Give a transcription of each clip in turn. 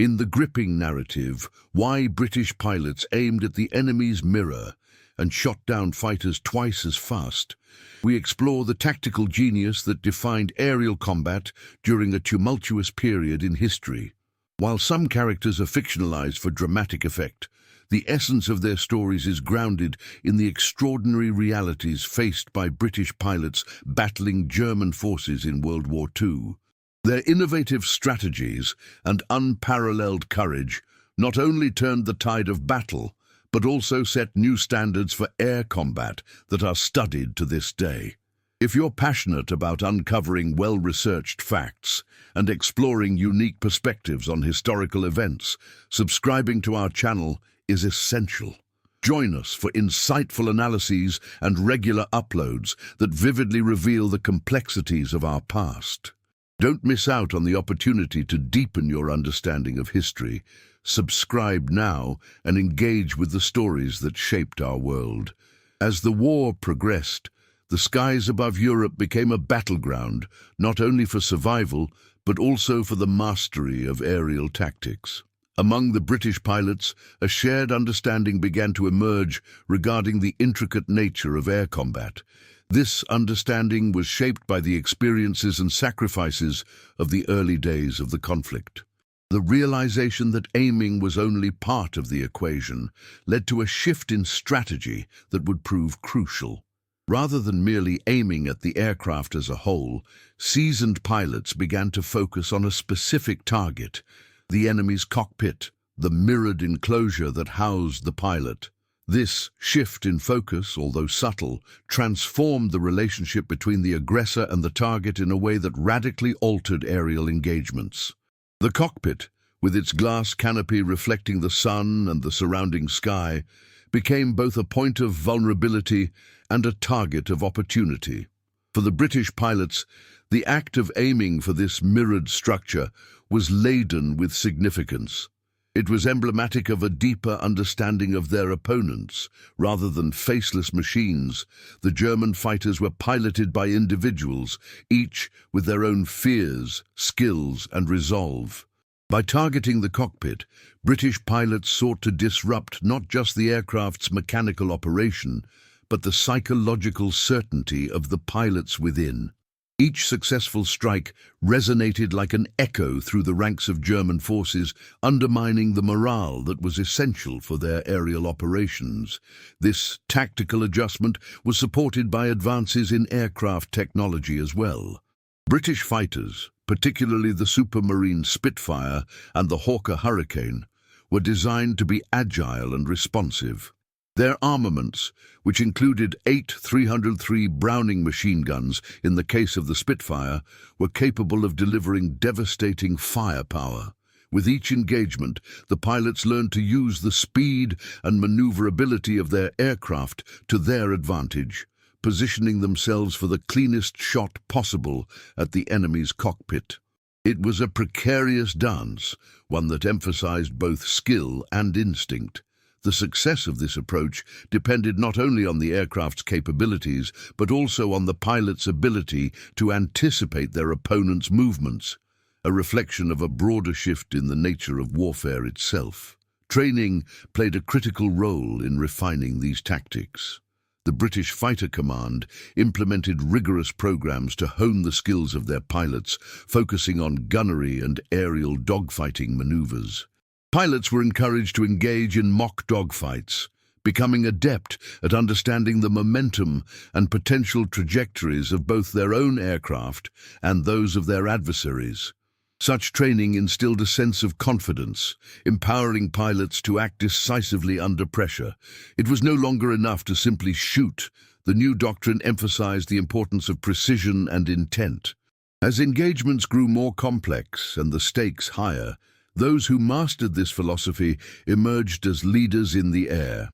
In the gripping narrative, why British pilots aimed at the enemy's mirror and shot down fighters twice as fast, we explore the tactical genius that defined aerial combat during a tumultuous period in history. While some characters are fictionalized for dramatic effect, the essence of their stories is grounded in the extraordinary realities faced by British pilots battling German forces in World War II. Their innovative strategies and unparalleled courage not only turned the tide of battle, but also set new standards for air combat that are studied to this day. If you're passionate about uncovering well-researched facts and exploring unique perspectives on historical events, subscribing to our channel is essential. Join us for insightful analyses and regular uploads that vividly reveal the complexities of our past. Don't miss out on the opportunity to deepen your understanding of history. Subscribe now and engage with the stories that shaped our world. As the war progressed, the skies above Europe became a battleground, not only for survival, but also for the mastery of aerial tactics. Among the British pilots, a shared understanding began to emerge regarding the intricate nature of air combat. This understanding was shaped by the experiences and sacrifices of the early days of the conflict. The realization that aiming was only part of the equation led to a shift in strategy that would prove crucial. Rather than merely aiming at the aircraft as a whole, seasoned pilots began to focus on a specific target: the enemy's cockpit, the mirrored enclosure that housed the pilot. This shift in focus, although subtle, transformed the relationship between the aggressor and the target in a way that radically altered aerial engagements. The cockpit, with its glass canopy reflecting the sun and the surrounding sky, became both a point of vulnerability and a target of opportunity. For the British pilots, the act of aiming for this mirrored structure was laden with significance. It was emblematic of a deeper understanding of their opponents. Rather than faceless machines, the German fighters were piloted by individuals, each with their own fears, skills, and resolve. By targeting the cockpit, British pilots sought to disrupt not just the aircraft's mechanical operation, but the psychological certainty of the pilots within. Each successful strike resonated like an echo through the ranks of German forces, undermining the morale that was essential for their aerial operations. This tactical adjustment was supported by advances in aircraft technology as well. British fighters, particularly the Supermarine Spitfire and the Hawker Hurricane, were designed to be agile and responsive. Their armaments, which included 8 303 Browning machine guns in the case of the Spitfire, were capable of delivering devastating firepower. With each engagement, the pilots learned to use the speed and maneuverability of their aircraft to their advantage, positioning themselves for the cleanest shot possible at the enemy's cockpit. It was a precarious dance, one that emphasized both skill and instinct. The success of this approach depended not only on the aircraft's capabilities, but also on the pilot's ability to anticipate their opponent's movements, a reflection of a broader shift in the nature of warfare itself. Training played a critical role in refining these tactics. The British Fighter Command implemented rigorous programs to hone the skills of their pilots, focusing on gunnery and aerial dogfighting maneuvers. Pilots were encouraged to engage in mock dogfights, becoming adept at understanding the momentum and potential trajectories of both their own aircraft and those of their adversaries. Such training instilled a sense of confidence, empowering pilots to act decisively under pressure. It was no longer enough to simply shoot. The new doctrine emphasized the importance of precision and intent. As engagements grew more complex and the stakes higher, those who mastered this philosophy emerged as leaders in the air.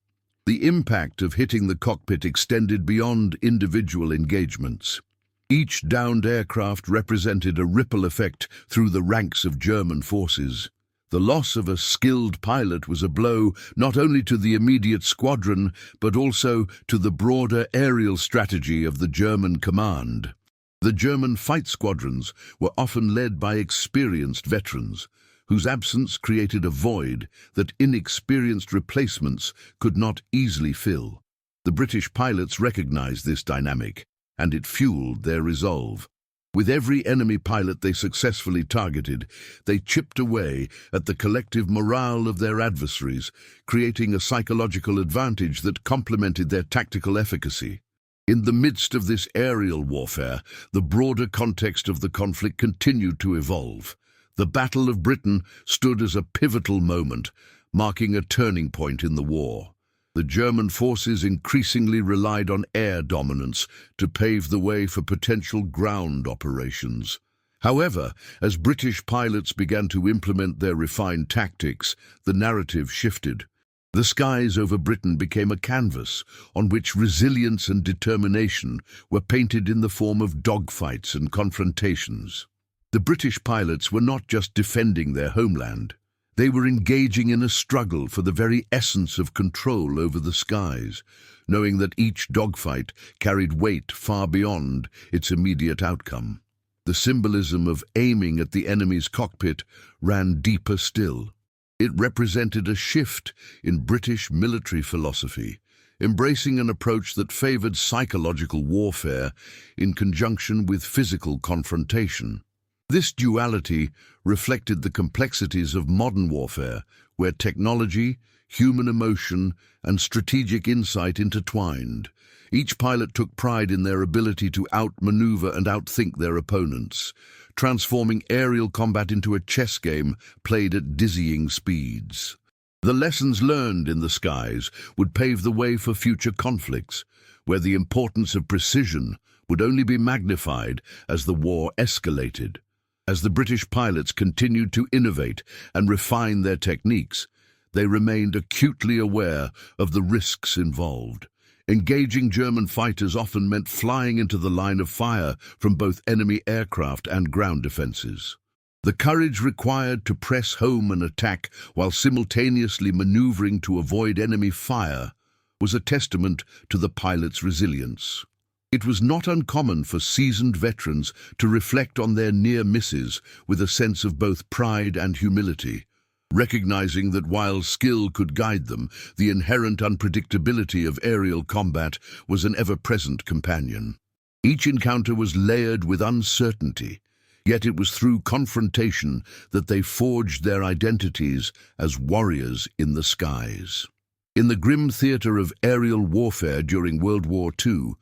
The impact of hitting the cockpit extended beyond individual engagements. Each downed aircraft represented a ripple effect through the ranks of German forces. The loss of a skilled pilot was a blow not only to the immediate squadron, but also to the broader aerial strategy of the German command. The German fight squadrons were often led by experienced veterans, whose absence created a void that inexperienced replacements could not easily fill. The British pilots recognized this dynamic, and it fueled their resolve. With every enemy pilot they successfully targeted, they chipped away at the collective morale of their adversaries, creating a psychological advantage that complemented their tactical efficacy. In the midst of this aerial warfare, the broader context of the conflict continued to evolve. The Battle of Britain stood as a pivotal moment, marking a turning point in the war. The German forces increasingly relied on air dominance to pave the way for potential ground operations. However, as British pilots began to implement their refined tactics, the narrative shifted. The skies over Britain became a canvas on which resilience and determination were painted in the form of dogfights and confrontations. The British pilots were not just defending their homeland. They were engaging in a struggle for the very essence of control over the skies, knowing that each dogfight carried weight far beyond its immediate outcome. The symbolism of aiming at the enemy's cockpit ran deeper still. It represented a shift in British military philosophy, embracing an approach that favored psychological warfare in conjunction with physical confrontation. This duality reflected the complexities of modern warfare, where technology, human emotion, and strategic insight intertwined. Each pilot took pride in their ability to outmaneuver and outthink their opponents, transforming aerial combat into a chess game played at dizzying speeds. The lessons learned in the skies would pave the way for future conflicts, where the importance of precision would only be magnified as the war escalated. As the British pilots continued to innovate and refine their techniques, they remained acutely aware of the risks involved. Engaging German fighters often meant flying into the line of fire from both enemy aircraft and ground defenses. The courage required to press home an attack while simultaneously maneuvering to avoid enemy fire was a testament to the pilots' resilience. It was not uncommon for seasoned veterans to reflect on their near misses with a sense of both pride and humility, recognizing that while skill could guide them, the inherent unpredictability of aerial combat was an ever-present companion. Each encounter was layered with uncertainty, yet it was through confrontation that they forged their identities as warriors in the skies. In the grim theater of aerial warfare during World War II,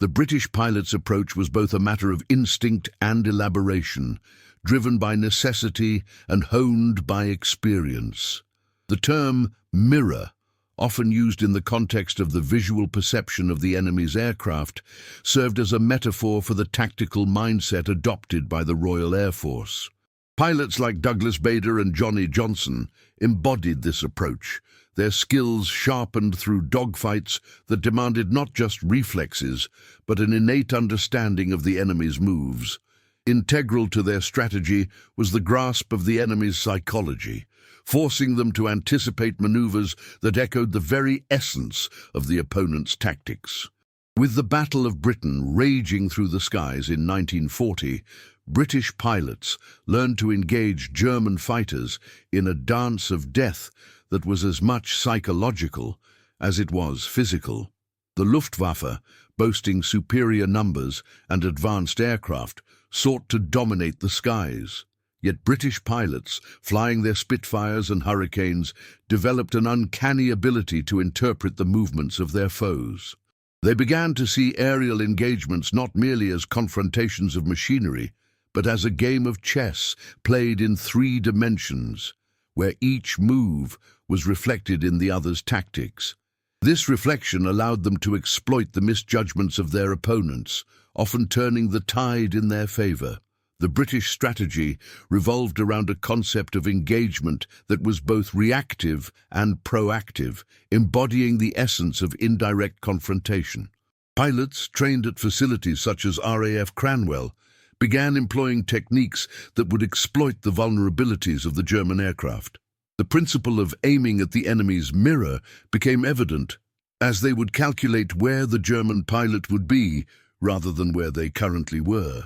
the British pilots' approach was both a matter of instinct and elaboration, driven by necessity and honed by experience. The term mirror, often used in the context of the visual perception of the enemy's aircraft, served as a metaphor for the tactical mindset adopted by the Royal Air Force. Pilots like Douglas Bader and Johnny Johnson embodied this approach, their skills sharpened through dogfights that demanded not just reflexes, but an innate understanding of the enemy's moves. Integral to their strategy was the grasp of the enemy's psychology, forcing them to anticipate maneuvers that echoed the very essence of the opponent's tactics. With the Battle of Britain raging through the skies in 1940, British pilots learned to engage German fighters in a dance of death that was as much psychological as it was physical. The Luftwaffe, boasting superior numbers and advanced aircraft, sought to dominate the skies. Yet British pilots, flying their Spitfires and Hurricanes, developed an uncanny ability to interpret the movements of their foes. They began to see aerial engagements not merely as confrontations of machinery, but as a game of chess played in 3 dimensions, where each move was reflected in the other's tactics. This reflection allowed them to exploit the misjudgments of their opponents, often turning the tide in their favor. The British strategy revolved around a concept of engagement that was both reactive and proactive, embodying the essence of indirect confrontation. Pilots trained at facilities such as RAF Cranwell began employing techniques that would exploit the vulnerabilities of the German aircraft. The principle of aiming at the enemy's mirror became evident, as they would calculate where the German pilot would be rather than where they currently were.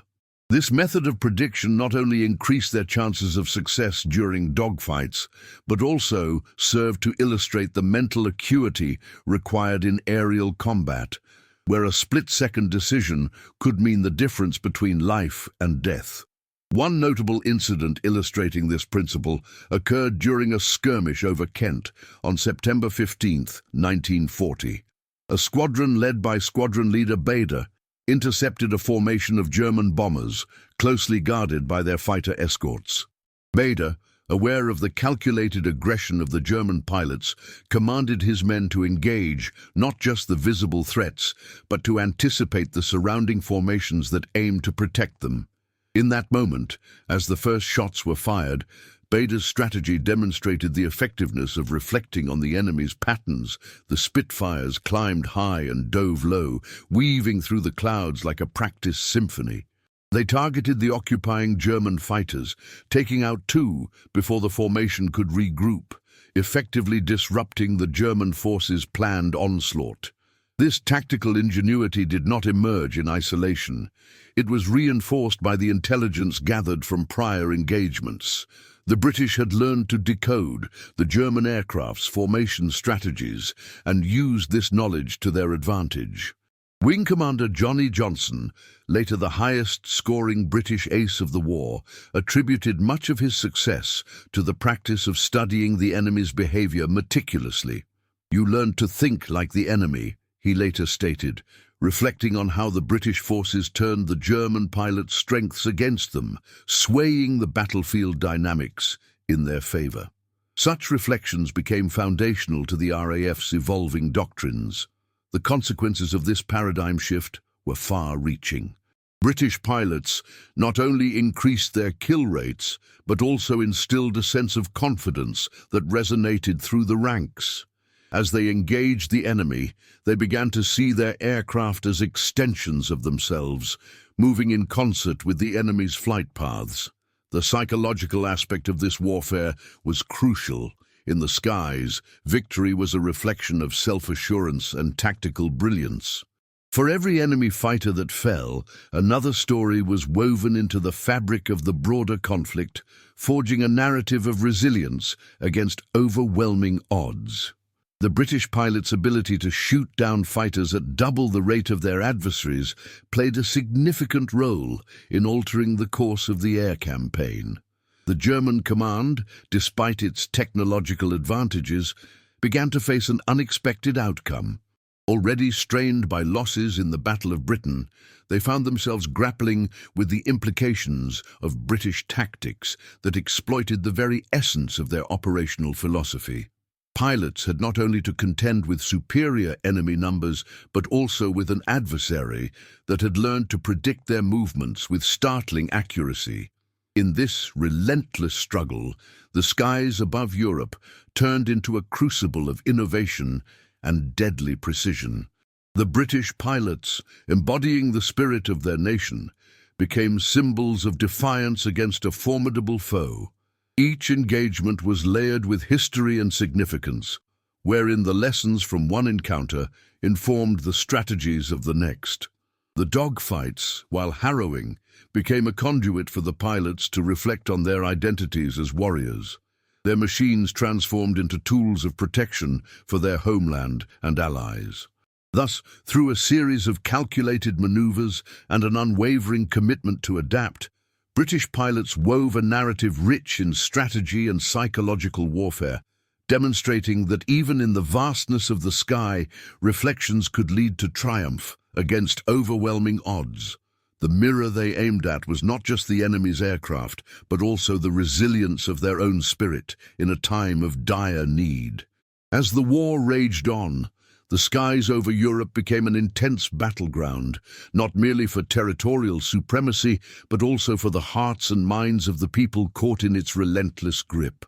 This method of prediction not only increased their chances of success during dogfights, but also served to illustrate the mental acuity required in aerial combat, where a split-second decision could mean the difference between life and death. One notable incident illustrating this principle occurred during a skirmish over Kent on September 15, 1940. A squadron led by squadron leader Bader intercepted a formation of German bombers, closely guarded by their fighter escorts. Bader, aware of the calculated aggression of the German pilots, commanded his men to engage not just the visible threats, but to anticipate the surrounding formations that aimed to protect them. In that moment, as the first shots were fired, Bader's strategy demonstrated the effectiveness of reflecting on the enemy's patterns. The Spitfires climbed high and dove low, weaving through the clouds like a practiced symphony. They targeted the occupying German fighters, taking out two before the formation could regroup, effectively disrupting the German forces' planned onslaught. This tactical ingenuity did not emerge in isolation. It was reinforced by the intelligence gathered from prior engagements. The British had learned to decode the German aircraft's formation strategies and used this knowledge to their advantage. Wing Commander Johnny Johnson, later the highest-scoring British ace of the war, attributed much of his success to the practice of studying the enemy's behavior meticulously. "You learn to think like the enemy," he later stated, reflecting on how the British forces turned the German pilots' strengths against them, swaying the battlefield dynamics in their favor. Such reflections became foundational to the RAF's evolving doctrines. The consequences of this paradigm shift were far-reaching. British pilots not only increased their kill rates, but also instilled a sense of confidence that resonated through the ranks. As they engaged the enemy, they began to see their aircraft as extensions of themselves, moving in concert with the enemy's flight paths. The psychological aspect of this warfare was crucial. In the skies, victory was a reflection of self-assurance and tactical brilliance. For every enemy fighter that fell, another story was woven into the fabric of the broader conflict, forging a narrative of resilience against overwhelming odds. The British pilots' ability to shoot down fighters at double the rate of their adversaries played a significant role in altering the course of the air campaign. The German command, despite its technological advantages, began to face an unexpected outcome. Already strained by losses in the Battle of Britain, they found themselves grappling with the implications of British tactics that exploited the very essence of their operational philosophy. Pilots had not only to contend with superior enemy numbers, but also with an adversary that had learned to predict their movements with startling accuracy. In this relentless struggle, the skies above Europe turned into a crucible of innovation and deadly precision. The British pilots, embodying the spirit of their nation, became symbols of defiance against a formidable foe. Each engagement was layered with history and significance, wherein the lessons from one encounter informed the strategies of the next. The dogfights, while harrowing, became a conduit for the pilots to reflect on their identities as warriors. Their machines transformed into tools of protection for their homeland and allies. Thus, through a series of calculated maneuvers and an unwavering commitment to adapt, British pilots wove a narrative rich in strategy and psychological warfare, demonstrating that even in the vastness of the sky, reflections could lead to triumph against overwhelming odds. The mirror they aimed at was not just the enemy's aircraft, but also the resilience of their own spirit in a time of dire need. As the war raged on, the skies over Europe became an intense battleground, not merely for territorial supremacy, but also for the hearts and minds of the people caught in its relentless grip.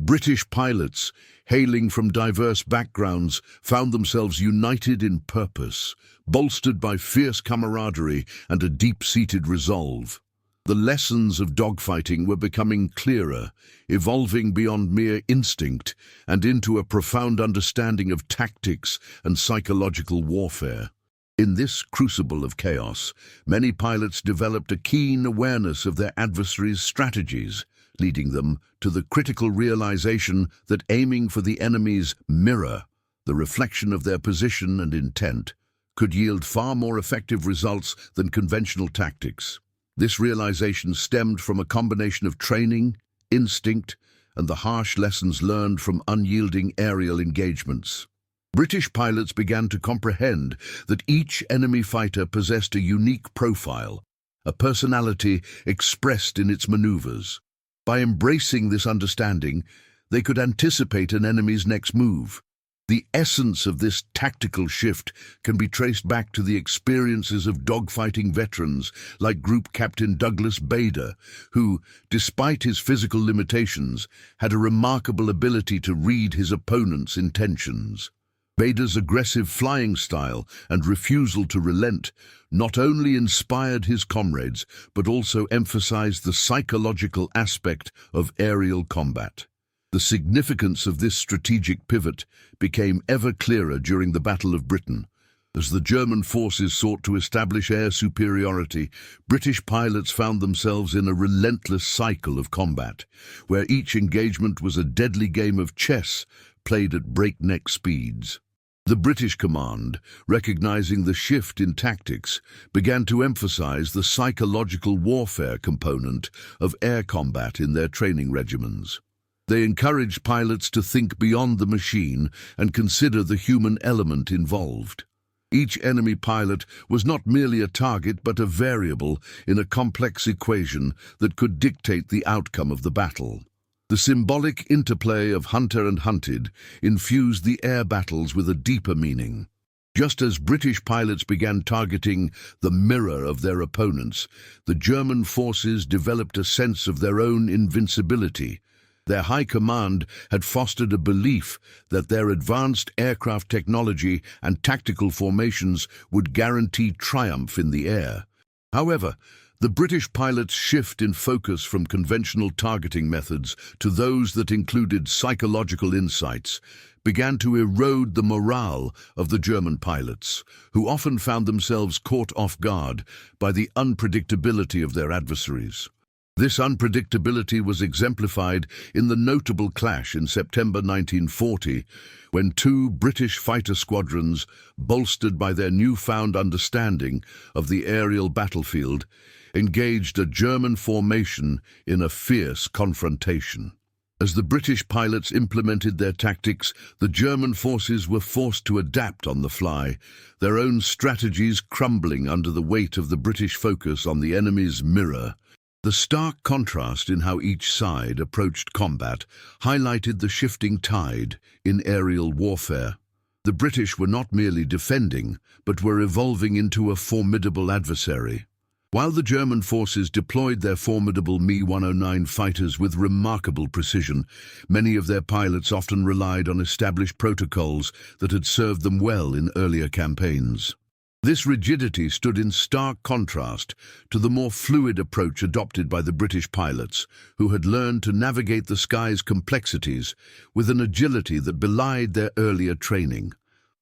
British pilots, hailing from diverse backgrounds, found themselves united in purpose, bolstered by fierce camaraderie and a deep-seated resolve. The lessons of dogfighting were becoming clearer, evolving beyond mere instinct and into a profound understanding of tactics and psychological warfare. In this crucible of chaos, many pilots developed a keen awareness of their adversaries' strategies, leading them to the critical realization that aiming for the enemy's mirror, the reflection of their position and intent, could yield far more effective results than conventional tactics. This realization stemmed from a combination of training, instinct, and the harsh lessons learned from unyielding aerial engagements. British pilots began to comprehend that each enemy fighter possessed a unique profile, a personality expressed in its maneuvers. By embracing this understanding, they could anticipate an enemy's next move. The essence of this tactical shift can be traced back to the experiences of dogfighting veterans like Group Captain Douglas Bader, who, despite his physical limitations, had a remarkable ability to read his opponent's intentions. Bader's aggressive flying style and refusal to relent not only inspired his comrades, but also emphasized the psychological aspect of aerial combat. The significance of this strategic pivot became ever clearer during the Battle of Britain. As the German forces sought to establish air superiority, British pilots found themselves in a relentless cycle of combat, where each engagement was a deadly game of chess played at breakneck speeds. The British command, recognizing the shift in tactics, began to emphasize the psychological warfare component of air combat in their training regimens. They encouraged pilots to think beyond the machine and consider the human element involved. Each enemy pilot was not merely a target but a variable in a complex equation that could dictate the outcome of the battle. The symbolic interplay of hunter and hunted infused the air battles with a deeper meaning. Just as British pilots began targeting the mirror of their opponents, the German forces developed a sense of their own invincibility. Their high command had fostered a belief that their advanced aircraft technology and tactical formations would guarantee triumph in the air. However, the British pilots' shift in focus from conventional targeting methods to those that included psychological insights began to erode the morale of the German pilots, who often found themselves caught off guard by the unpredictability of their adversaries. This unpredictability was exemplified in the notable clash in September 1940, when two British fighter squadrons, bolstered by their newfound understanding of the aerial battlefield, engaged a German formation in a fierce confrontation. As the British pilots implemented their tactics, the German forces were forced to adapt on the fly, their own strategies crumbling under the weight of the British focus on the enemy's mirror. The stark contrast in how each side approached combat highlighted the shifting tide in aerial warfare. The British were not merely defending, but were evolving into a formidable adversary. While the German forces deployed their formidable Me-109 fighters with remarkable precision, many of their pilots often relied on established protocols that had served them well in earlier campaigns. This rigidity stood in stark contrast to the more fluid approach adopted by the British pilots, who had learned to navigate the sky's complexities with an agility that belied their earlier training.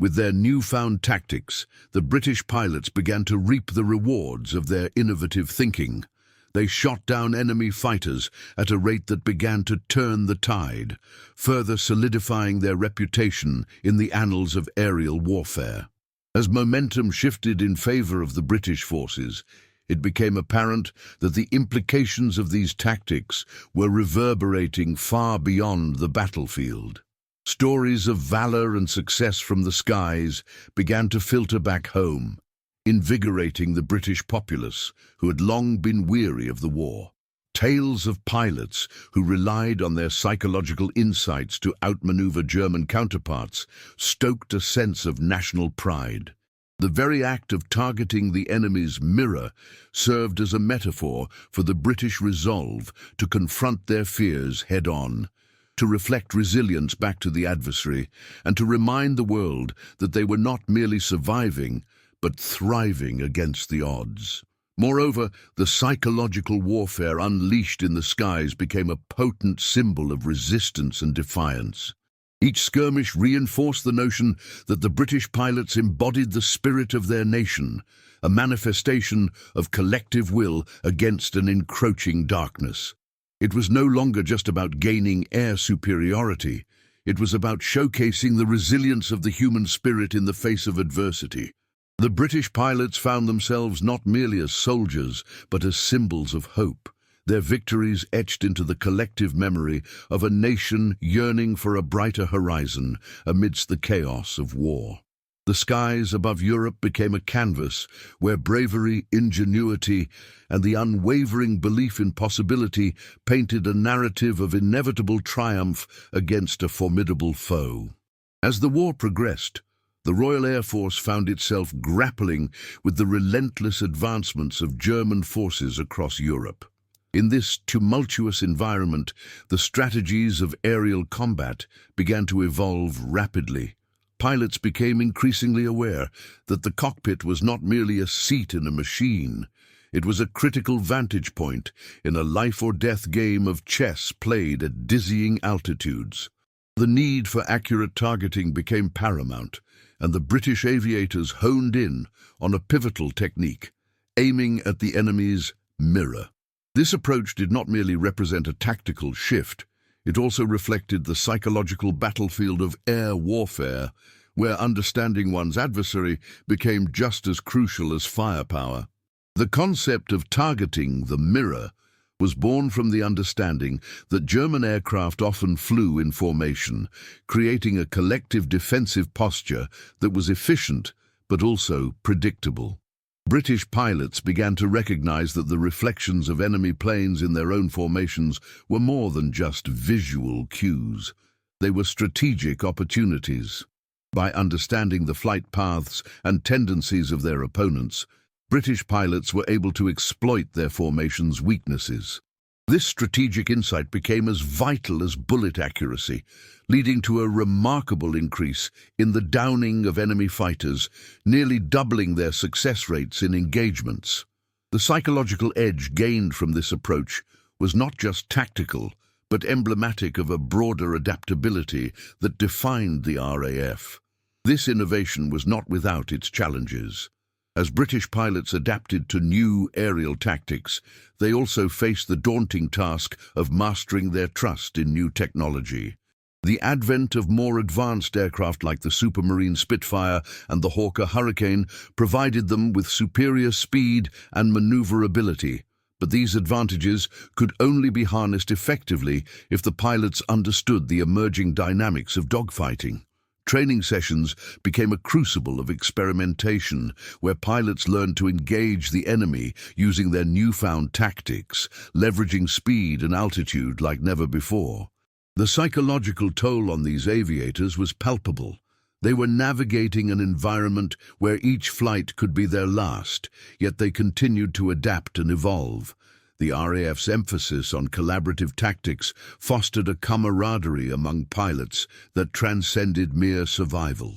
With their newfound tactics, the British pilots began to reap the rewards of their innovative thinking. They shot down enemy fighters at a rate that began to turn the tide, further solidifying their reputation in the annals of aerial warfare. As momentum shifted in favor of the British forces, it became apparent that the implications of these tactics were reverberating far beyond the battlefield. Stories of valor and success from the skies began to filter back home, invigorating the British populace who had long been weary of the war. Tales of pilots who relied on their psychological insights to outmaneuver German counterparts stoked a sense of national pride. The very act of targeting the enemy's mirror served as a metaphor for the British resolve to confront their fears head-on, to reflect resilience back to the adversary, and to remind the world that they were not merely surviving, but thriving against the odds. Moreover, the psychological warfare unleashed in the skies became a potent symbol of resistance and defiance. Each skirmish reinforced the notion that the British pilots embodied the spirit of their nation, a manifestation of collective will against an encroaching darkness. It was no longer just about gaining air superiority. It was about showcasing the resilience of the human spirit in the face of adversity. The British pilots found themselves not merely as soldiers, but as symbols of hope, their victories etched into the collective memory of a nation yearning for a brighter horizon amidst the chaos of war. The skies above Europe became a canvas where bravery, ingenuity, and the unwavering belief in possibility painted a narrative of inevitable triumph against a formidable foe. As the war progressed, the Royal Air Force found itself grappling with the relentless advancements of German forces across Europe. In this tumultuous environment, the strategies of aerial combat began to evolve rapidly. Pilots became increasingly aware that the cockpit was not merely a seat in a machine. It was a critical vantage point in a life-or-death game of chess played at dizzying altitudes. The need for accurate targeting became paramount, and the British aviators honed in on a pivotal technique, aiming at the enemy's mirror. This approach did not merely represent a tactical shift, it also reflected the psychological battlefield of air warfare, where understanding one's adversary became just as crucial as firepower. The concept of targeting the mirror was born from the understanding that German aircraft often flew in formation, creating a collective defensive posture that was efficient but also predictable. British pilots began to recognize that the reflections of enemy planes in their own formations were more than just visual cues. They were strategic opportunities. By understanding the flight paths and tendencies of their opponents, British pilots were able to exploit their formation's weaknesses. This strategic insight became as vital as bullet accuracy, leading to a remarkable increase in the downing of enemy fighters, nearly doubling their success rates in engagements. The psychological edge gained from this approach was not just tactical, but emblematic of a broader adaptability that defined the RAF. This innovation was not without its challenges. As British pilots adapted to new aerial tactics, they also faced the daunting task of mastering their trust in new technology. The advent of more advanced aircraft like the Supermarine Spitfire and the Hawker Hurricane provided them with superior speed and maneuverability, but these advantages could only be harnessed effectively if the pilots understood the emerging dynamics of dogfighting. Training sessions became a crucible of experimentation, where pilots learned to engage the enemy using their newfound tactics, leveraging speed and altitude like never before. The psychological toll on these aviators was palpable. They were navigating an environment where each flight could be their last, yet they continued to adapt and evolve. The RAF's emphasis on collaborative tactics fostered a camaraderie among pilots that transcended mere survival.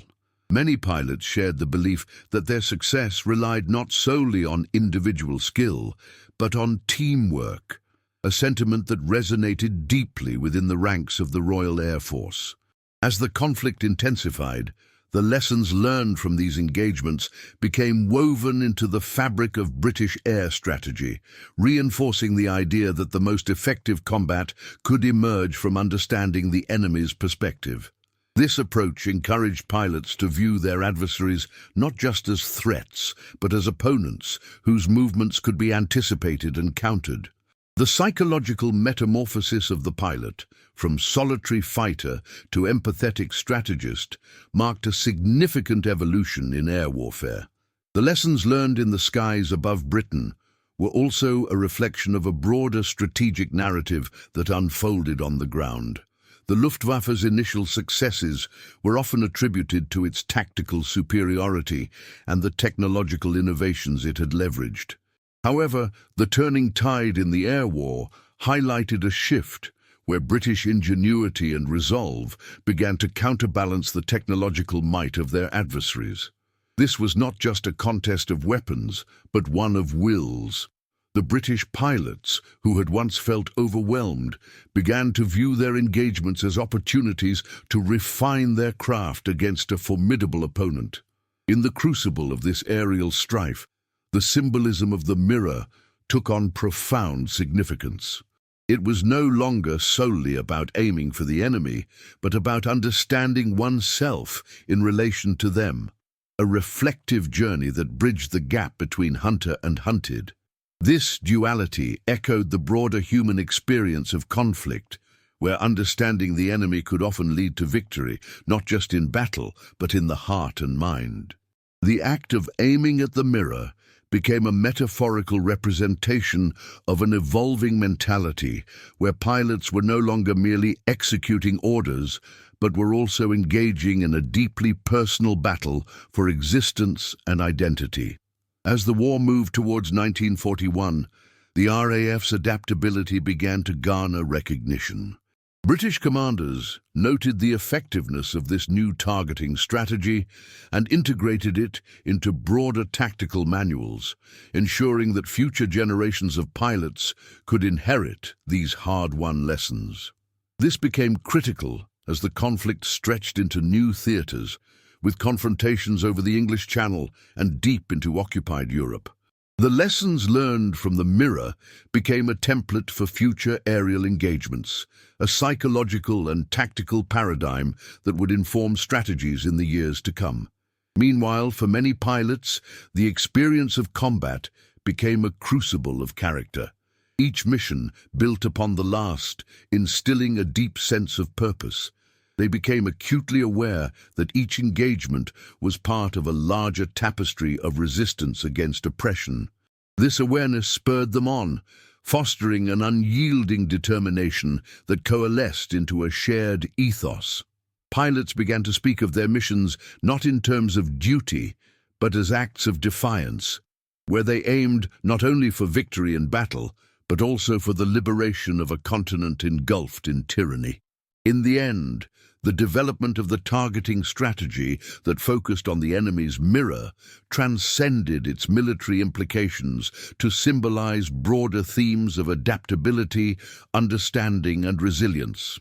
Many pilots shared the belief that their success relied not solely on individual skill, but on teamwork, a sentiment that resonated deeply within the ranks of the Royal Air Force. As the conflict intensified, the lessons learned from these engagements became woven into the fabric of British air strategy, reinforcing the idea that the most effective combat could emerge from understanding the enemy's perspective. This approach encouraged pilots to view their adversaries not just as threats, but as opponents whose movements could be anticipated and countered. The psychological metamorphosis of the pilot, from solitary fighter to empathetic strategist, marked a significant evolution in air warfare. The lessons learned in the skies above Britain were also a reflection of a broader strategic narrative that unfolded on the ground. The Luftwaffe's initial successes were often attributed to its tactical superiority and the technological innovations it had leveraged. However, the turning tide in the air war highlighted a shift where British ingenuity and resolve began to counterbalance the technological might of their adversaries. This was not just a contest of weapons, but one of wills. The British pilots, who had once felt overwhelmed, began to view their engagements as opportunities to refine their craft against a formidable opponent. In the crucible of this aerial strife, the symbolism of the mirror took on profound significance. It was no longer solely about aiming for the enemy, but about understanding oneself in relation to them, a reflective journey that bridged the gap between hunter and hunted. This duality echoed the broader human experience of conflict, where understanding the enemy could often lead to victory, not just in battle, but in the heart and mind. The act of aiming at the mirror became a metaphorical representation of an evolving mentality, where pilots were no longer merely executing orders, but were also engaging in a deeply personal battle for existence and identity. As the war moved towards 1941, the RAF's adaptability began to garner recognition. British commanders noted the effectiveness of this new targeting strategy and integrated it into broader tactical manuals, ensuring that future generations of pilots could inherit these hard-won lessons. This became critical as the conflict stretched into new theaters, with confrontations over the English Channel and deep into occupied Europe. The lessons learned from the mirror became a template for future aerial engagements, a psychological and tactical paradigm that would inform strategies in the years to come. Meanwhile, for many pilots, the experience of combat became a crucible of character. Each mission built upon the last, instilling a deep sense of purpose. They became acutely aware that each engagement was part of a larger tapestry of resistance against oppression. This awareness spurred them on, fostering an unyielding determination that coalesced into a shared ethos. Pilots began to speak of their missions not in terms of duty, but as acts of defiance, where they aimed not only for victory in battle, but also for the liberation of a continent engulfed in tyranny. In the end, the development of the targeting strategy that focused on the enemy's mirror transcended its military implications to symbolize broader themes of adaptability, understanding, and resilience.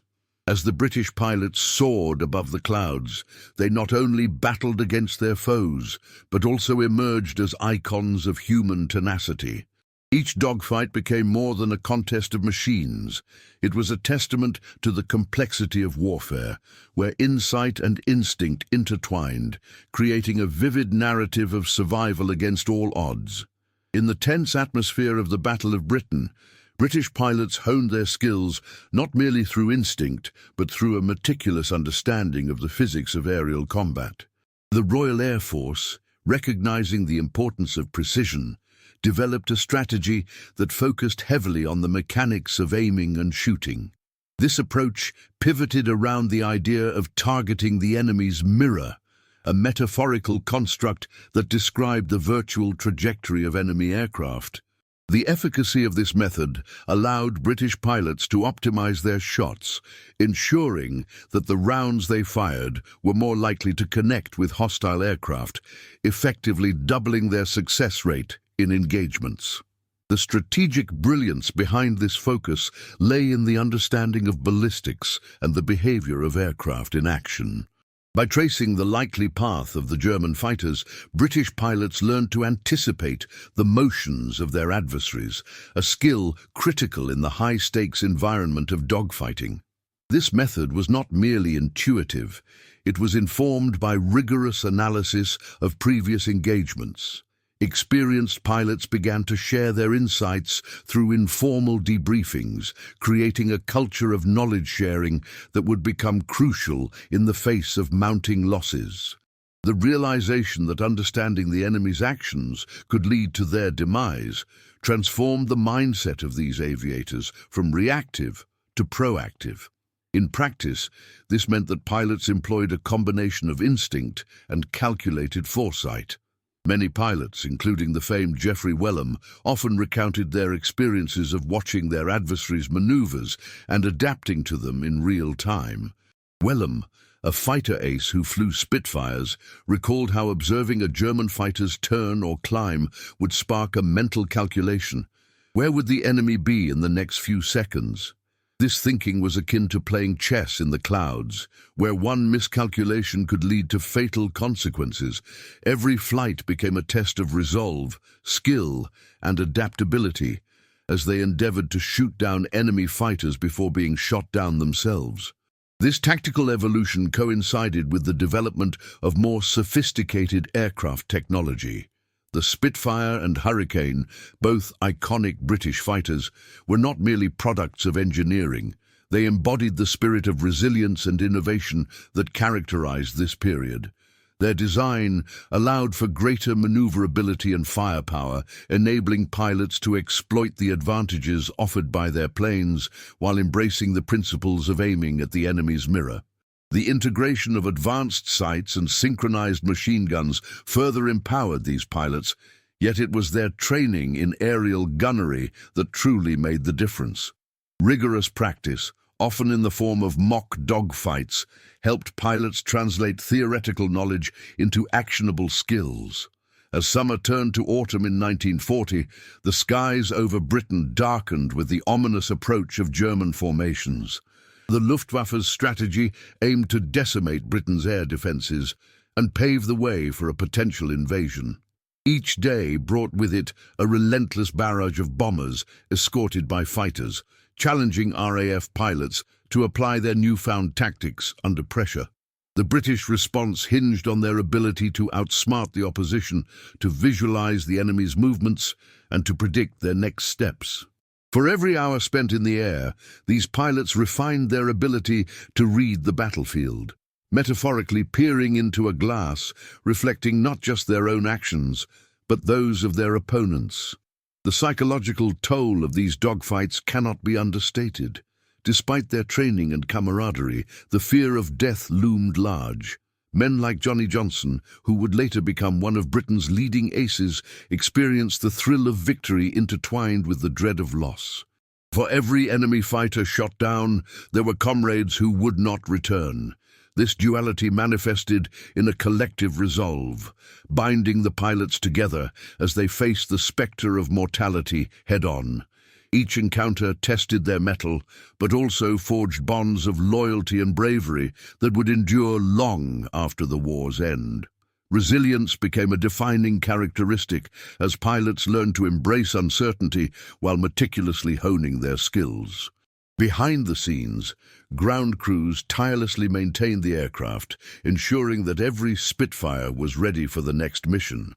As the British pilots soared above the clouds, they not only battled against their foes, but also emerged as icons of human tenacity. Each dogfight became more than a contest of machines. It was a testament to the complexity of warfare, where insight and instinct intertwined, creating a vivid narrative of survival against all odds. In the tense atmosphere of the Battle of Britain, British pilots honed their skills not merely through instinct, but through a meticulous understanding of the physics of aerial combat. The Royal Air Force, recognizing the importance of precision, developed a strategy that focused heavily on the mechanics of aiming and shooting. This approach pivoted around the idea of targeting the enemy's mirror, a metaphorical construct that described the virtual trajectory of enemy aircraft. The efficacy of this method allowed British pilots to optimize their shots, ensuring that the rounds they fired were more likely to connect with hostile aircraft, effectively doubling their success rate in engagements. The strategic brilliance behind this focus lay in the understanding of ballistics and the behavior of aircraft in action. By tracing the likely path of the German fighters, British pilots learned to anticipate the motions of their adversaries, a skill critical in the high-stakes environment of dogfighting. This method was not merely intuitive, it was informed by rigorous analysis of previous engagements. Experienced pilots began to share their insights through informal debriefings, creating a culture of knowledge sharing that would become crucial in the face of mounting losses. The realization that understanding the enemy's actions could lead to their demise transformed the mindset of these aviators from reactive to proactive. In practice, this meant that pilots employed a combination of instinct and calculated foresight. Many pilots, including the famed Geoffrey Wellham, often recounted their experiences of watching their adversaries' maneuvers and adapting to them in real time. Wellham, a fighter ace who flew Spitfires, recalled how observing a German fighter's turn or climb would spark a mental calculation. Where would the enemy be in the next few seconds? This thinking was akin to playing chess in the clouds, where one miscalculation could lead to fatal consequences. Every flight became a test of resolve, skill, and adaptability, as they endeavored to shoot down enemy fighters before being shot down themselves. This tactical evolution coincided with the development of more sophisticated aircraft technology. The Spitfire and Hurricane, both iconic British fighters, were not merely products of engineering. They embodied the spirit of resilience and innovation that characterized this period. Their design allowed for greater maneuverability and firepower, enabling pilots to exploit the advantages offered by their planes while embracing the principles of aiming at the enemy's mirror. The integration of advanced sights and synchronized machine guns further empowered these pilots, yet it was their training in aerial gunnery that truly made the difference. Rigorous practice, often in the form of mock dogfights, helped pilots translate theoretical knowledge into actionable skills. As summer turned to autumn in 1940, the skies over Britain darkened with the ominous approach of German formations. The Luftwaffe's strategy aimed to decimate Britain's air defences and pave the way for a potential invasion. Each day brought with it a relentless barrage of bombers escorted by fighters, challenging RAF pilots to apply their newfound tactics under pressure. The British response hinged on their ability to outsmart the opposition, to visualize the enemy's movements, and to predict their next steps. For every hour spent in the air, these pilots refined their ability to read the battlefield, metaphorically peering into a glass, reflecting not just their own actions, but those of their opponents. The psychological toll of these dogfights cannot be understated. Despite their training and camaraderie, the fear of death loomed large. Men like Johnny Johnson, who would later become one of Britain's leading aces, experienced the thrill of victory intertwined with the dread of loss. For every enemy fighter shot down, there were comrades who would not return. This duality manifested in a collective resolve, binding the pilots together as they faced the spectre of mortality head-on. Each encounter tested their mettle, but also forged bonds of loyalty and bravery that would endure long after the war's end. Resilience became a defining characteristic as pilots learned to embrace uncertainty while meticulously honing their skills. Behind the scenes, ground crews tirelessly maintained the aircraft, ensuring that every Spitfire was ready for the next mission.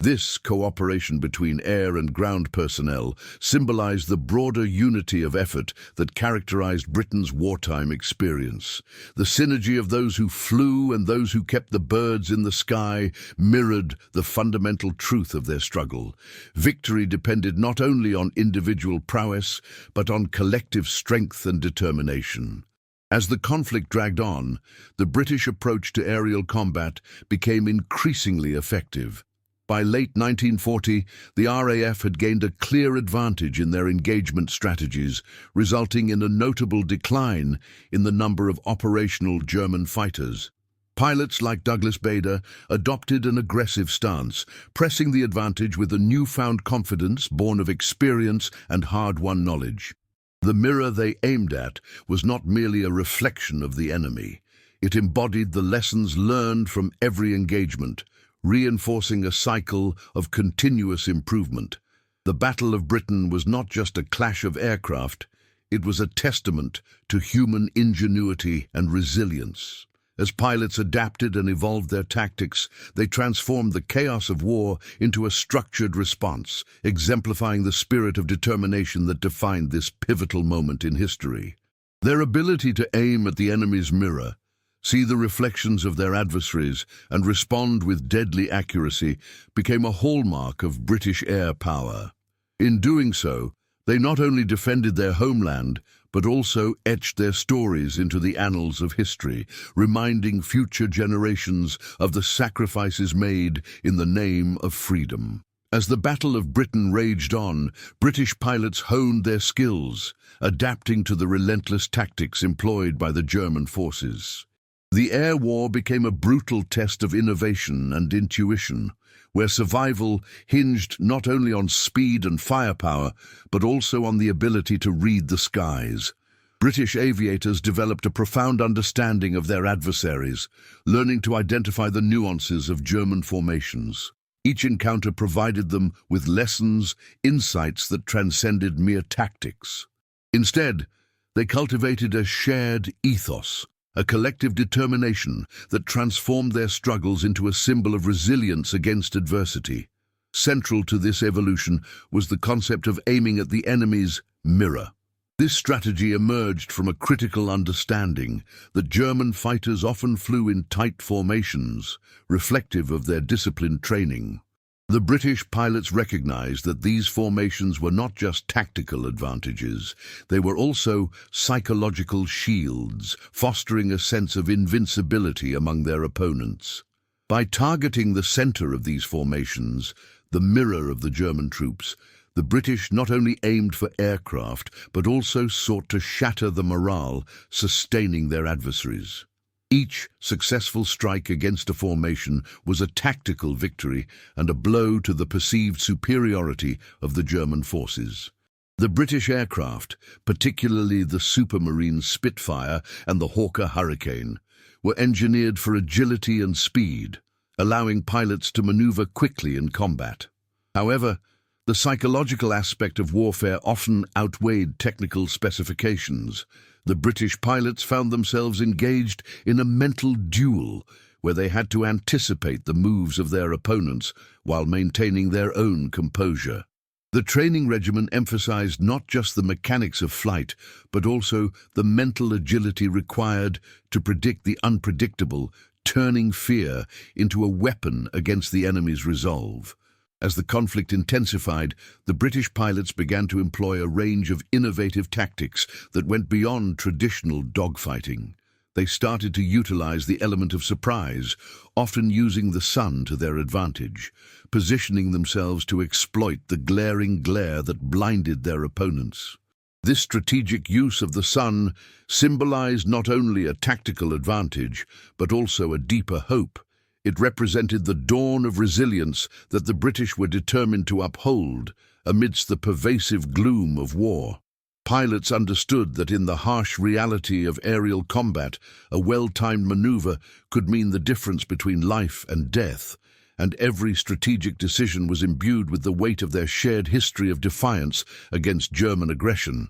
This cooperation between air and ground personnel symbolized the broader unity of effort that characterized Britain's wartime experience. The synergy of those who flew and those who kept the birds in the sky mirrored the fundamental truth of their struggle. Victory depended not only on individual prowess, but on collective strength and determination. As the conflict dragged on, the British approach to aerial combat became increasingly effective. By late 1940, the RAF had gained a clear advantage in their engagement strategies, resulting in a notable decline in the number of operational German fighters. Pilots like Douglas Bader adopted an aggressive stance, pressing the advantage with a newfound confidence born of experience and hard-won knowledge. The mirror they aimed at was not merely a reflection of the enemy. It embodied the lessons learned from every engagement, reinforcing a cycle of continuous improvement. The Battle of Britain was not just a clash of aircraft, it was a testament to human ingenuity and resilience. As pilots adapted and evolved their tactics, they transformed the chaos of war into a structured response, exemplifying the spirit of determination that defined this pivotal moment in history. Their ability to aim at the enemy's mirror, see the reflections of their adversaries, and respond with deadly accuracy became a hallmark of British air power. In doing so, they not only defended their homeland, but also etched their stories into the annals of history, reminding future generations of the sacrifices made in the name of freedom. As the Battle of Britain raged on, British pilots honed their skills, adapting to the relentless tactics employed by the German forces. The air war became a brutal test of innovation and intuition, where survival hinged not only on speed and firepower, but also on the ability to read the skies. British aviators developed a profound understanding of their adversaries, learning to identify the nuances of German formations. Each encounter provided them with lessons, insights that transcended mere tactics. Instead, they cultivated a shared ethos, a collective determination that transformed their struggles into a symbol of resilience against adversity. Central to this evolution was the concept of aiming at the enemy's mirror. This strategy emerged from a critical understanding that German fighters often flew in tight formations, reflective of their disciplined training. The British pilots recognized that these formations were not just tactical advantages, they were also psychological shields, fostering a sense of invincibility among their opponents. By targeting the center of these formations, the mirror of the German troops, the British not only aimed for aircraft, but also sought to shatter the morale, sustaining their adversaries. Each successful strike against a formation was a tactical victory and a blow to the perceived superiority of the German forces. The British aircraft, particularly the Supermarine Spitfire and the Hawker Hurricane, were engineered for agility and speed, allowing pilots to maneuver quickly in combat. However, the psychological aspect of warfare often outweighed technical specifications. The British pilots found themselves engaged in a mental duel where they had to anticipate the moves of their opponents while maintaining their own composure. The training regimen emphasized not just the mechanics of flight, but also the mental agility required to predict the unpredictable, turning fear into a weapon against the enemy's resolve. As the conflict intensified, the British pilots began to employ a range of innovative tactics that went beyond traditional dogfighting. They started to utilize the element of surprise, often using the sun to their advantage, positioning themselves to exploit the glaring glare that blinded their opponents. This strategic use of the sun symbolized not only a tactical advantage, but also a deeper hope. It represented the dawn of resilience that the British were determined to uphold amidst the pervasive gloom of war. Pilots understood that in the harsh reality of aerial combat, a well-timed maneuver could mean the difference between life and death, and every strategic decision was imbued with the weight of their shared history of defiance against German aggression.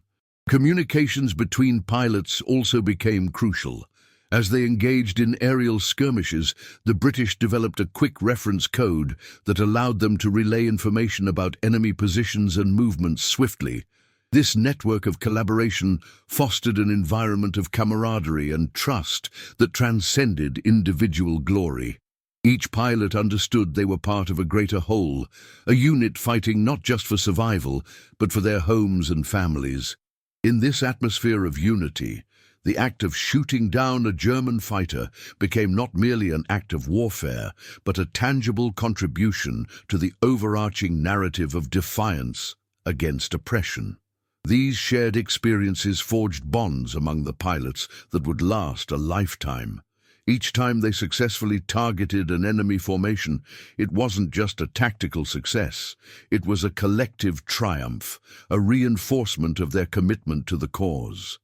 Communications between pilots also became crucial. As they engaged in aerial skirmishes, the British developed a quick reference code that allowed them to relay information about enemy positions and movements swiftly. This network of collaboration fostered an environment of camaraderie and trust that transcended individual glory. Each pilot understood they were part of a greater whole, a unit fighting not just for survival, but for their homes and families. In this atmosphere of unity, the act of shooting down a German fighter became not merely an act of warfare, but a tangible contribution to the overarching narrative of defiance against oppression. These shared experiences forged bonds among the pilots that would last a lifetime. Each time they successfully targeted an enemy formation, it wasn't just a tactical success. It was a collective triumph, a reinforcement of their commitment to the cause.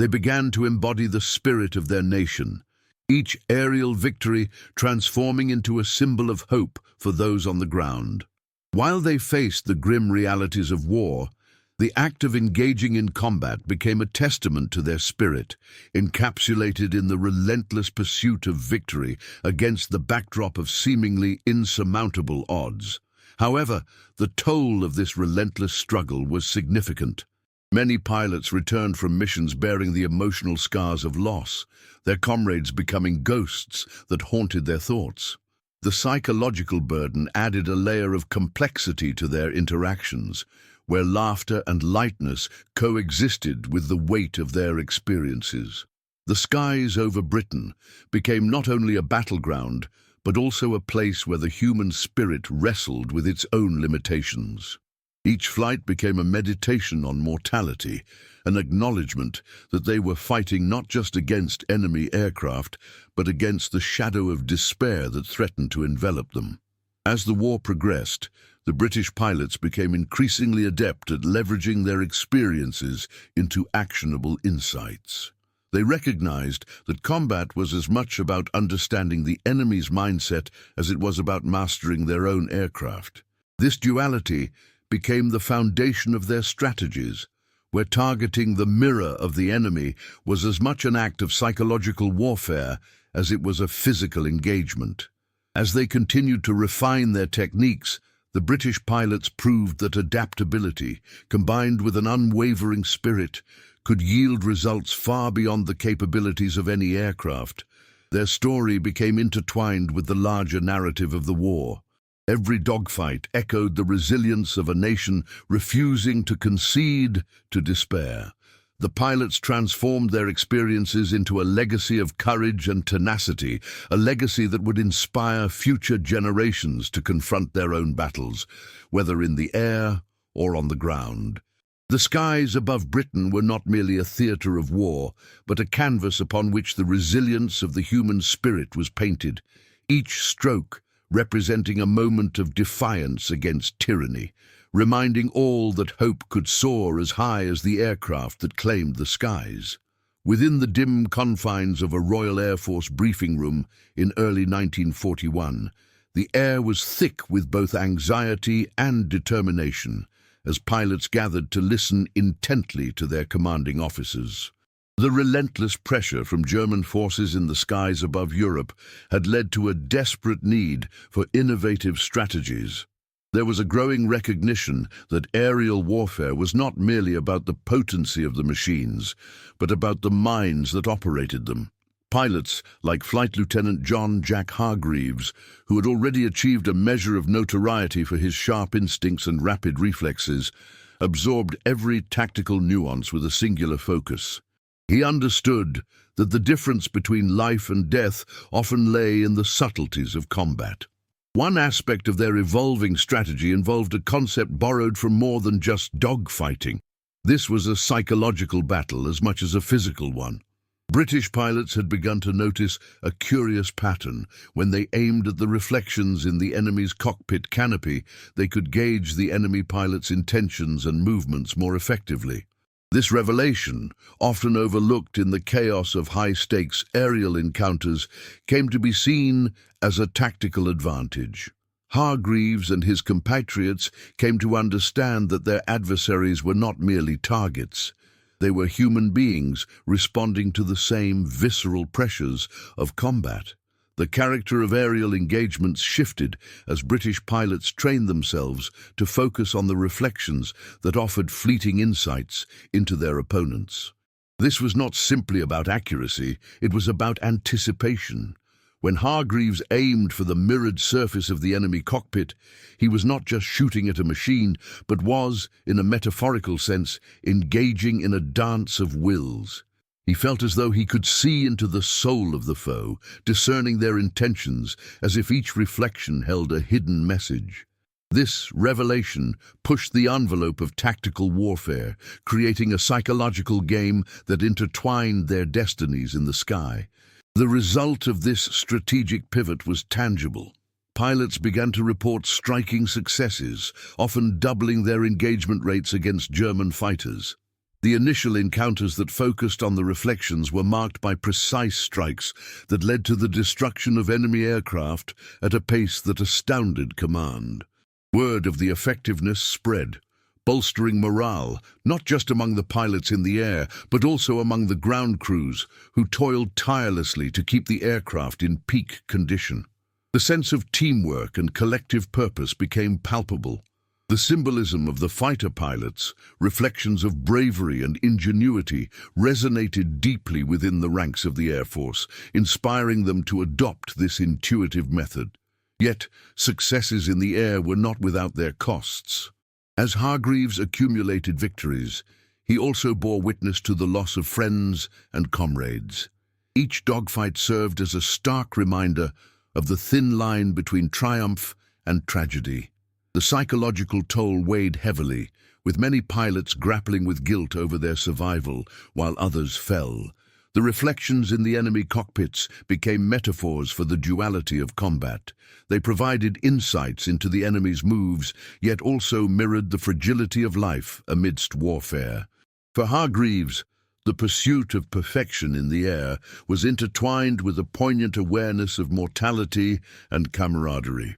They began to embody the spirit of their nation, each aerial victory transforming into a symbol of hope for those on the ground. While they faced the grim realities of war, the act of engaging in combat became a testament to their spirit, encapsulated in the relentless pursuit of victory against the backdrop of seemingly insurmountable odds. However, the toll of this relentless struggle was significant. Many pilots returned from missions bearing the emotional scars of loss, their comrades becoming ghosts that haunted their thoughts. The psychological burden added a layer of complexity to their interactions, where laughter and lightness coexisted with the weight of their experiences. The skies over Britain became not only a battleground, but also a place where the human spirit wrestled with its own limitations. Each flight became a meditation on mortality, an acknowledgement that they were fighting not just against enemy aircraft, but against the shadow of despair that threatened to envelop them. As the war progressed, the British pilots became increasingly adept at leveraging their experiences into actionable insights. They recognized that combat was as much about understanding the enemy's mindset as it was about mastering their own aircraft. This duality became the foundation of their strategies, where targeting the mirror of the enemy was as much an act of psychological warfare as it was a physical engagement. As they continued to refine their techniques, the British pilots proved that adaptability, combined with an unwavering spirit, could yield results far beyond the capabilities of any aircraft. Their story became intertwined with the larger narrative of the war. Every dogfight echoed the resilience of a nation refusing to concede to despair. The pilots transformed their experiences into a legacy of courage and tenacity, a legacy that would inspire future generations to confront their own battles, whether in the air or on the ground. The skies above Britain were not merely a theatre of war, but a canvas upon which the resilience of the human spirit was painted, each stroke representing a moment of defiance against tyranny, reminding all that hope could soar as high as the aircraft that claimed the skies. Within the dim confines of a Royal Air Force briefing room in early 1941, the air was thick with both anxiety and determination, as pilots gathered to listen intently to their commanding officers. The relentless pressure from German forces in the skies above Europe had led to a desperate need for innovative strategies. There was a growing recognition that aerial warfare was not merely about the potency of the machines, but about the minds that operated them. Pilots like Flight Lieutenant John Jack Hargreaves, who had already achieved a measure of notoriety for his sharp instincts and rapid reflexes, absorbed every tactical nuance with a singular focus. He understood that the difference between life and death often lay in the subtleties of combat. One aspect of their evolving strategy involved a concept borrowed from more than just dogfighting. This was a psychological battle as much as a physical one. British pilots had begun to notice a curious pattern. When they aimed at the reflections in the enemy's cockpit canopy, they could gauge the enemy pilot's intentions and movements more effectively. This revelation, often overlooked in the chaos of high-stakes aerial encounters, came to be seen as a tactical advantage. Hargreaves and his compatriots came to understand that their adversaries were not merely targets. They were human beings responding to the same visceral pressures of combat. The character of aerial engagements shifted as British pilots trained themselves to focus on the reflections that offered fleeting insights into their opponents. This was not simply about accuracy, it was about anticipation. When Hargreaves aimed for the mirrored surface of the enemy cockpit, he was not just shooting at a machine, but was, in a metaphorical sense, engaging in a dance of wills. He felt as though he could see into the soul of the foe, discerning their intentions, as if each reflection held a hidden message. This revelation pushed the envelope of tactical warfare, creating a psychological game that intertwined their destinies in the sky. The result of this strategic pivot was tangible. Pilots began to report striking successes, often doubling their engagement rates against German fighters. The initial encounters that focused on the reflections were marked by precise strikes that led to the destruction of enemy aircraft at a pace that astounded command. Word of the effectiveness spread, bolstering morale, not just among the pilots in the air, but also among the ground crews, who toiled tirelessly to keep the aircraft in peak condition. The sense of teamwork and collective purpose became palpable. The symbolism of the fighter pilots, reflections of bravery and ingenuity, resonated deeply within the ranks of the Air Force, inspiring them to adopt this intuitive method. Yet, successes in the air were not without their costs. As Hargreaves accumulated victories, he also bore witness to the loss of friends and comrades. Each dogfight served as a stark reminder of the thin line between triumph and tragedy. The psychological toll weighed heavily, with many pilots grappling with guilt over their survival, while others fell. The reflections in the enemy cockpits became metaphors for the duality of combat. They provided insights into the enemy's moves, yet also mirrored the fragility of life amidst warfare. For Hargreaves, the pursuit of perfection in the air was intertwined with a poignant awareness of mortality and camaraderie.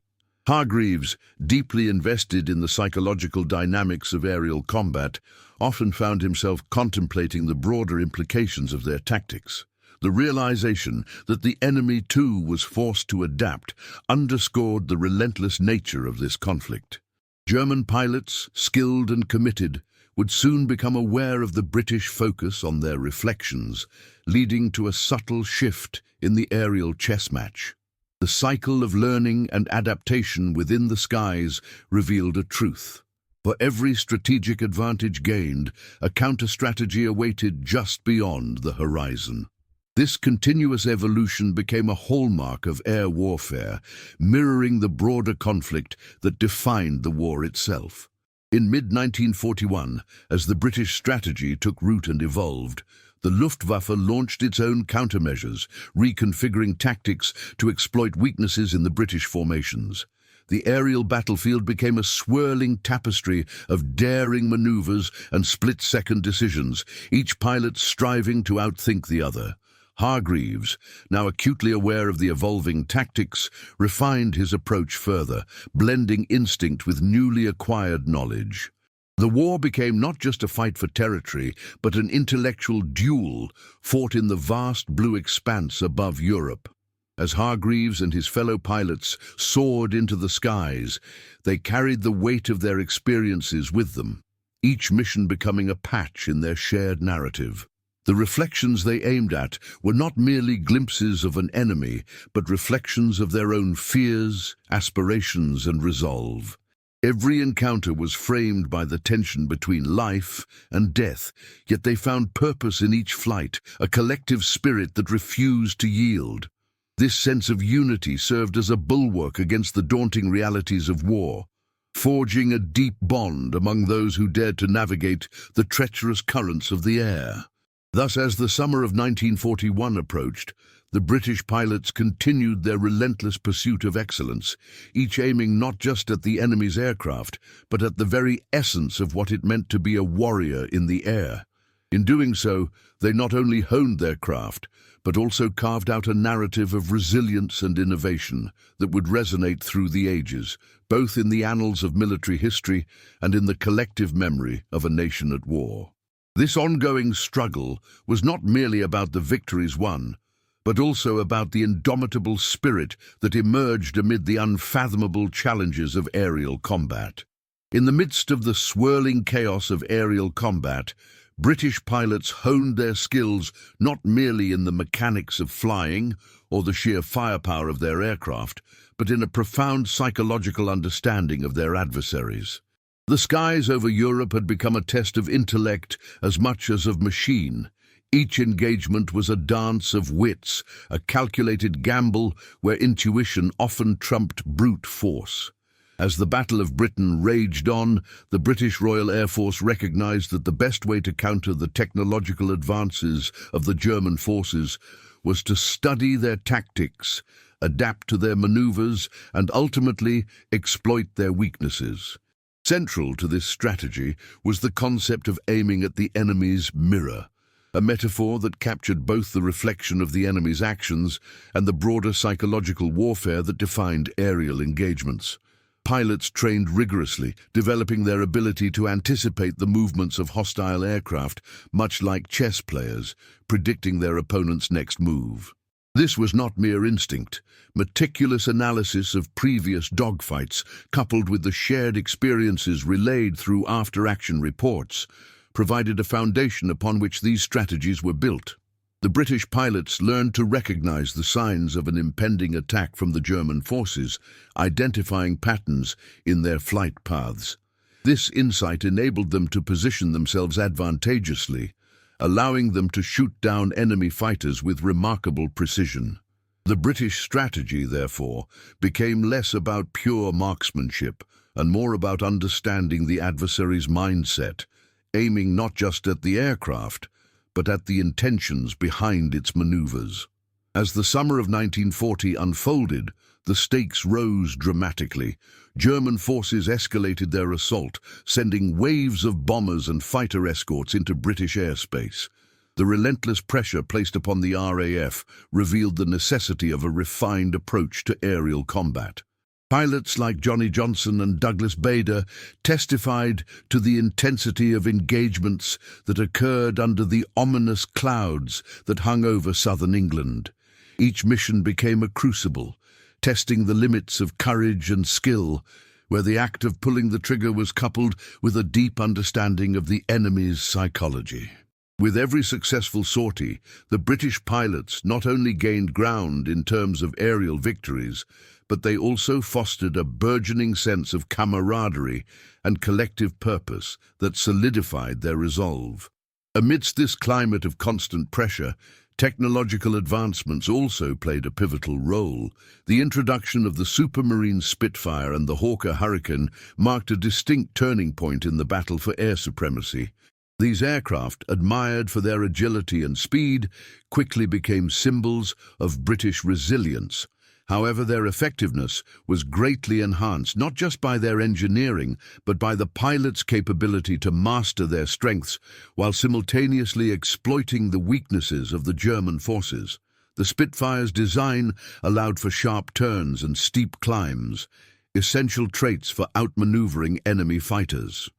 Hargreaves, deeply invested in the psychological dynamics of aerial combat, often found himself contemplating the broader implications of their tactics. The realization that the enemy too was forced to adapt underscored the relentless nature of this conflict. German pilots, skilled and committed, would soon become aware of the British focus on their reflections, leading to a subtle shift in the aerial chess match. The cycle of learning and adaptation within the skies revealed a truth. For every strategic advantage gained, a counter-strategy awaited just beyond the horizon. This continuous evolution became a hallmark of air warfare, mirroring the broader conflict that defined the war itself. In mid-1941, as the British strategy took root and evolved, the Luftwaffe launched its own countermeasures, reconfiguring tactics to exploit weaknesses in the British formations. The aerial battlefield became a swirling tapestry of daring maneuvers and split-second decisions, each pilot striving to outthink the other. Hargreaves, now acutely aware of the evolving tactics, refined his approach further, blending instinct with newly acquired knowledge. The war became not just a fight for territory, but an intellectual duel fought in the vast blue expanse above Europe. As Hargreaves and his fellow pilots soared into the skies, they carried the weight of their experiences with them, each mission becoming a patch in their shared narrative. The reflections they aimed at were not merely glimpses of an enemy, but reflections of their own fears, aspirations, and resolve. Every encounter was framed by the tension between life and death, yet they found purpose in each flight, a collective spirit that refused to yield. This sense of unity served as a bulwark against the daunting realities of war, forging a deep bond among those who dared to navigate the treacherous currents of the air. Thus, as the summer of 1941 approached, the British pilots continued their relentless pursuit of excellence, each aiming not just at the enemy's aircraft, but at the very essence of what it meant to be a warrior in the air. In doing so, they not only honed their craft, but also carved out a narrative of resilience and innovation that would resonate through the ages, both in the annals of military history and in the collective memory of a nation at war. This ongoing struggle was not merely about the victories won, but also about the indomitable spirit that emerged amid the unfathomable challenges of aerial combat. In the midst of the swirling chaos of aerial combat, British pilots honed their skills not merely in the mechanics of flying or the sheer firepower of their aircraft, but in a profound psychological understanding of their adversaries. The skies over Europe had become a test of intellect as much as of machine. Each engagement was a dance of wits, a calculated gamble where intuition often trumped brute force. As the Battle of Britain raged on, the British Royal Air Force recognized that the best way to counter the technological advances of the German forces was to study their tactics, adapt to their maneuvers, and ultimately exploit their weaknesses. Central to this strategy was the concept of aiming at the enemy's mirror, a metaphor that captured both the reflection of the enemy's actions and the broader psychological warfare that defined aerial engagements. Pilots trained rigorously, developing their ability to anticipate the movements of hostile aircraft, much like chess players, predicting their opponent's next move. This was not mere instinct. Meticulous analysis of previous dogfights, coupled with the shared experiences relayed through after-action reports, provided a foundation upon which these strategies were built. The British pilots learned to recognize the signs of an impending attack from the German forces, identifying patterns in their flight paths. This insight enabled them to position themselves advantageously, allowing them to shoot down enemy fighters with remarkable precision. The British strategy, therefore, became less about pure marksmanship and more about understanding the adversary's mindset, aiming not just at the aircraft, but at the intentions behind its maneuvers. As the summer of 1940 unfolded, the stakes rose dramatically. German forces escalated their assault, sending waves of bombers and fighter escorts into British airspace. The relentless pressure placed upon the RAF revealed the necessity of a refined approach to aerial combat. Pilots like Johnny Johnson and Douglas Bader testified to the intensity of engagements that occurred under the ominous clouds that hung over southern England. Each mission became a crucible, testing the limits of courage and skill, where the act of pulling the trigger was coupled with a deep understanding of the enemy's psychology. With every successful sortie, the British pilots not only gained ground in terms of aerial victories, but they also fostered a burgeoning sense of camaraderie and collective purpose that solidified their resolve. Amidst this climate of constant pressure, technological advancements also played a pivotal role. The introduction of the Supermarine Spitfire and the Hawker Hurricane marked a distinct turning point in the battle for air supremacy. These aircraft, admired for their agility and speed, quickly became symbols of British resilience. However, their effectiveness was greatly enhanced not just by their engineering, but by the pilots' capability to master their strengths while simultaneously exploiting the weaknesses of the German forces. The Spitfire's design allowed for sharp turns and steep climbs, essential traits for outmaneuvering enemy fighters.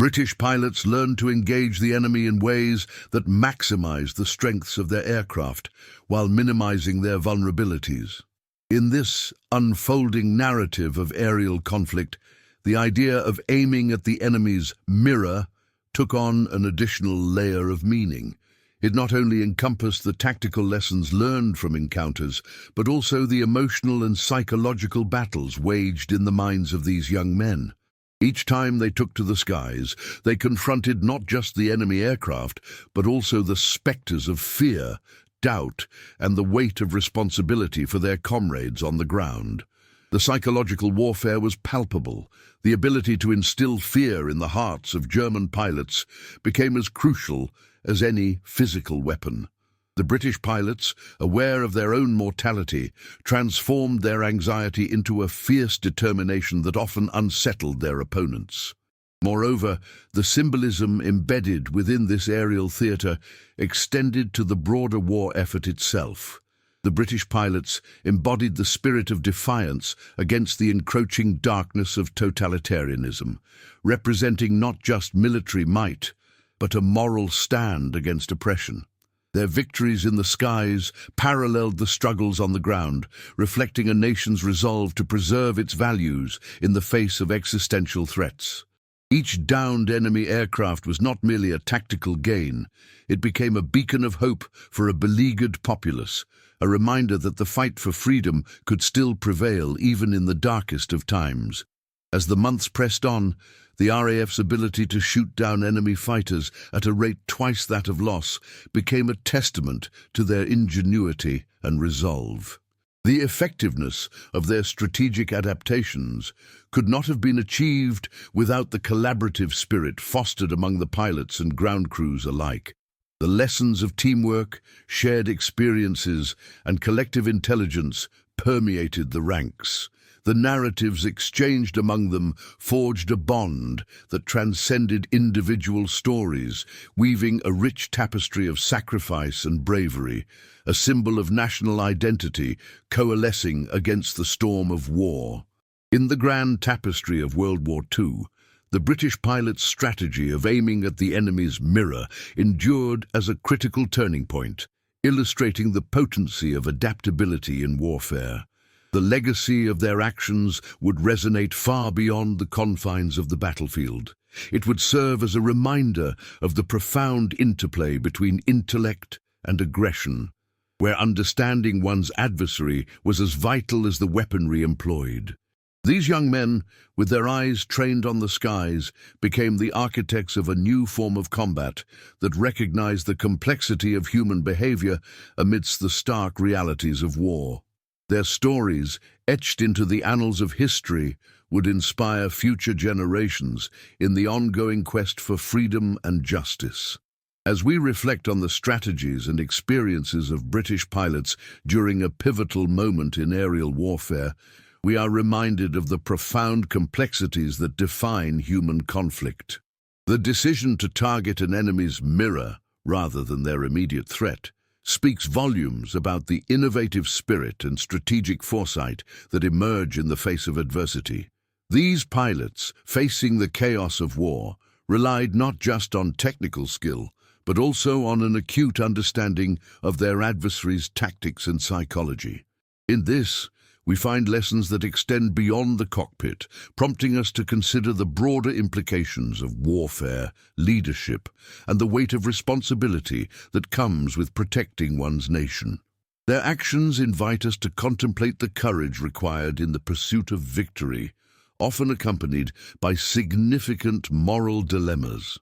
British pilots learned to engage the enemy in ways that maximized the strengths of their aircraft while minimizing their vulnerabilities. In this unfolding narrative of aerial conflict, the idea of aiming at the enemy's mirror took on an additional layer of meaning. It not only encompassed the tactical lessons learned from encounters, but also the emotional and psychological battles waged in the minds of these young men. Each time they took to the skies, they confronted not just the enemy aircraft, but also the specters of fear, doubt, and the weight of responsibility for their comrades on the ground. The psychological warfare was palpable. The ability to instill fear in the hearts of German pilots became as crucial as any physical weapon. The British pilots, aware of their own mortality, transformed their anxiety into a fierce determination that often unsettled their opponents. Moreover, the symbolism embedded within this aerial theatre extended to the broader war effort itself. The British pilots embodied the spirit of defiance against the encroaching darkness of totalitarianism, representing not just military might, but a moral stand against oppression. Their victories in the skies paralleled the struggles on the ground, reflecting a nation's resolve to preserve its values in the face of existential threats. Each downed enemy aircraft was not merely a tactical gain. It became a beacon of hope for a beleaguered populace, a reminder that the fight for freedom could still prevail even in the darkest of times. As the months pressed on, the RAF's ability to shoot down enemy fighters at a rate twice that of loss became a testament to their ingenuity and resolve. The effectiveness of their strategic adaptations could not have been achieved without the collaborative spirit fostered among the pilots and ground crews alike. The lessons of teamwork, shared experiences, and collective intelligence permeated the ranks. The narratives exchanged among them forged a bond that transcended individual stories, weaving a rich tapestry of sacrifice and bravery, a symbol of national identity coalescing against the storm of war. In the grand tapestry of World War II, the British pilots' strategy of aiming at the enemy's mirror endured as a critical turning point, illustrating the potency of adaptability in warfare. The legacy of their actions would resonate far beyond the confines of the battlefield. It would serve as a reminder of the profound interplay between intellect and aggression, where understanding one's adversary was as vital as the weaponry employed. These young men, with their eyes trained on the skies, became the architects of a new form of combat that recognized the complexity of human behavior amidst the stark realities of war. Their stories, etched into the annals of history, would inspire future generations in the ongoing quest for freedom and justice. As we reflect on the strategies and experiences of British pilots during a pivotal moment in aerial warfare, we are reminded of the profound complexities that define human conflict. The decision to target an enemy's mirror, rather than their immediate threat, speaks volumes about the innovative spirit and strategic foresight that emerge in the face of adversity. These pilots, facing the chaos of war, relied not just on technical skill, but also on an acute understanding of their adversaries' tactics and psychology. In this, we find lessons that extend beyond the cockpit, prompting us to consider the broader implications of warfare, leadership, and the weight of responsibility that comes with protecting one's nation. Their actions invite us to contemplate the courage required in the pursuit of victory, often accompanied by significant moral dilemmas.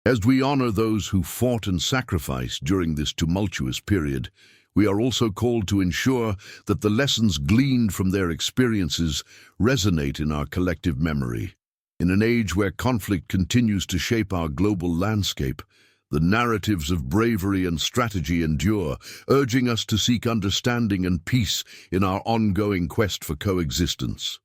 As we honor those who fought and sacrificed during this tumultuous period, we are also called to ensure that the lessons gleaned from their experiences resonate in our collective memory. In an age where conflict continues to shape our global landscape, the narratives of bravery and strategy endure, urging us to seek understanding and peace in our ongoing quest for coexistence.